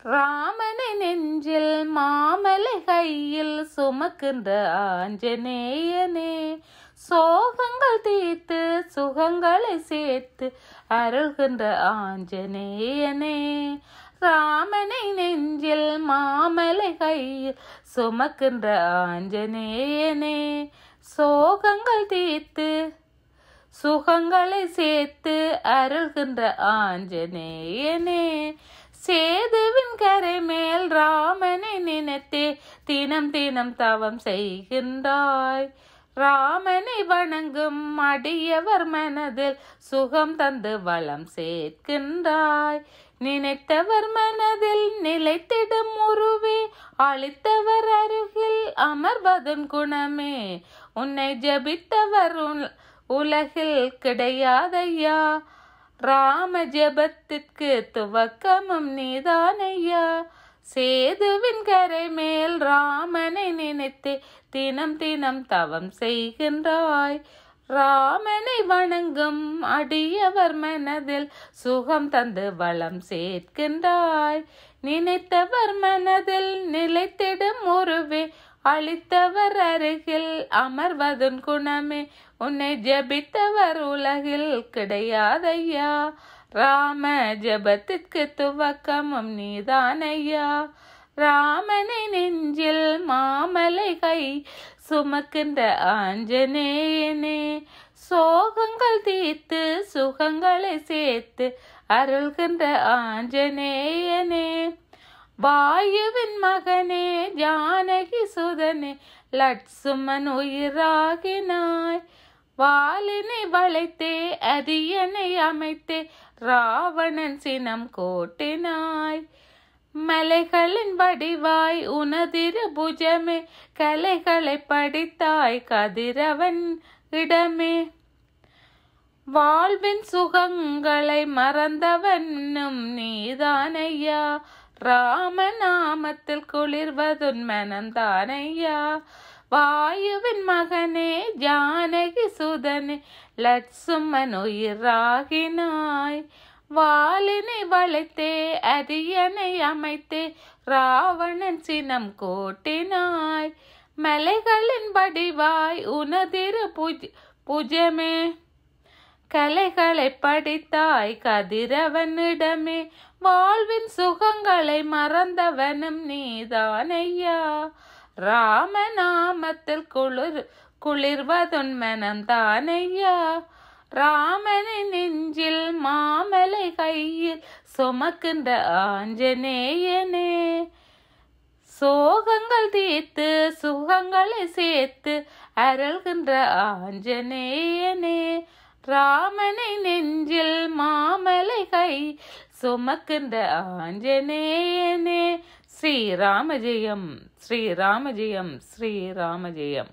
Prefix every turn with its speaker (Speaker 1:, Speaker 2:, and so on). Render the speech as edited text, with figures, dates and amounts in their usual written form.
Speaker 1: ராமனை நெஞ்சில் மாமலை கையில் சுமக்கின்ற ஆஞ்சநேயனே, சோகங்கள் தீர்த்து சுகங்களை சேர்த்து அருள்கின்ற ஆஞ்சநேயனே. ராமனை நெஞ்சில் மாமலை கையில் சுமக்கின்ற ஆஞ்சநேயனே, சோகங்கள் தீர்த்து சுகங்களை சேர்த்து அருள்கின்ற ஆஞ்சநேயனே. சேதுவின் கரை மேல் ராமனை நினைத்தே தினம் தினம் தவம் செய்கின்றாய். ராமனை வணங்கும் அடியவர் மனதில் சுகம் தந்து வளம் சேர்க்கின்றாய். நினைத்தவர் மனதில் நிலைத்திடும் உருவே, அளித்தவர் அருகில் அமர்வதன் குணமே. உன்னை ஜபித்தவர் உலகில் கிடையாதையா, ராம ஜபத்திற்கு துவக்கமும் நீதானையா. சேதுவின் கரை மேல் ராமனை நினைத்து தினம் தினம் தவம் செய்கின்றாய். ராமனை வணங்கும் அடியவர் மனதில் சுகம் தந்து வளம் சேர்க்கின்றாய். நினைத்தவர் மனதில் நிலைத்திடும் உருவே, அளித்தவர் அருகில் அமர்வதுன் குணமே. உன்னை ஜபித்தவர் உலகில் கிடையாதையா, ராம ஜபத்திற்கு துவக்கமும் நீதானையா. ராமனை நெஞ்சில் மாமலை கை சுமக்கின்ற ஆஞ்சநேயனே, சோகங்கள் தீர்த்து சுகங்களை சேர்த்து அருள்கின்ற ஆஞ்சநேயனே. வாயுவின் மகனே ஜானகி சுதனே, லட்சுமன் உயிராகினாய். வாலினை வளைத்தே அரியணை அமைத்தே ராவணன் சினம் கோட்டினாய். மலைகளின் வடிவாய் உனதிரு புஜமே, கலைகளை படித்தாய் கதிரவன் இடமே. வாழ்வின் சுகங்களை மறந்தவனும் நீதானையா, ராமநாமத்தில் குளிர்வதுன் மனந்தானையா. வாயுவின் மகனே ஜானகி சுதனே, லட்சுமன் உயிராகினாய். வாலினை வளைத்தே அரியணை அமைத்தே ராவணன் சினம் கோட்டினாய். மலைகளின் வடிவாய் உனதிரு புஜமே, கலைகளை படித்தாய் கதிரவனிடமே. வாழ்வின் சுகங்களை மறந்தவனும் நீதானையா, ராமநாமத்தில் குளிர்வதுன் மனந்தானையா. ராமனை நெஞ்சில் மாமலை கையில் சுமக்கின்ற ஆஞ்சநேயனே, சோகங்கள் தீர்த்து சுகங்களை சேர்த்து அருள்கின்ற ஆஞ்சநேயனே. ராமனை நெஞ்சில் மாமலை கை சுமக்கின்ற ஆஞ்சநேயனே. ஸ்ரீராம ஜெயம், ஸ்ரீராம ஜெயம், ஸ்ரீராம ஜெயம்.